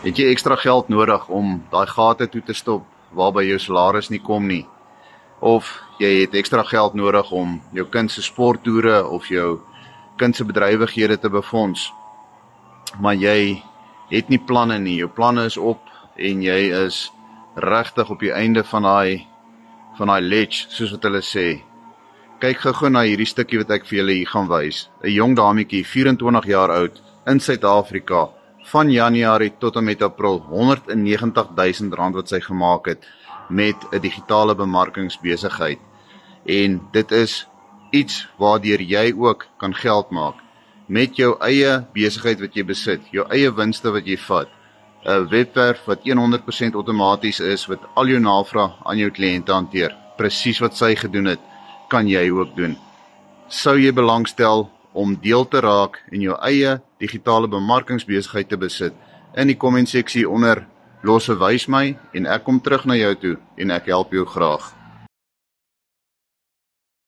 Het jy ekstra geld nodig om daai gate toe te stop waarby jou salaris nie kom nie? Of jy het ekstra geld nodig om jou kind se sporttoere of jou kind se bedrywighede te befonds, maar jy het nie planne nie, jou planne is op en jy is regtig op die einde van daai ledge, soos wat hulle sê. Kyk gou na hierdie stukkie wat ek vir julle hier gaan wys. 'n Jong dametjie, 24 jaar oud, in Suid-Afrika, van Januarie tot en met April, R190.000 wat sy gemaak het met 'n digitale bemarkingsbesigheid. En dit is iets waardeur jy ook kan geld maak, met jou eie besigheid wat jy besit, jou eie winste wat jy vat, 'n webwerf wat 100% outomaties is, wat al jou navraag aan jou kliënte hanteer, presies wat sy gedoen het, kan jy ook doen. Sou jy belangstel om deel te raak en jou eie digitale bemarkingsbesigheid te besit? In die comment seksie onder los 'n wys my en ek kom terug na jou toe en ek help jou graag.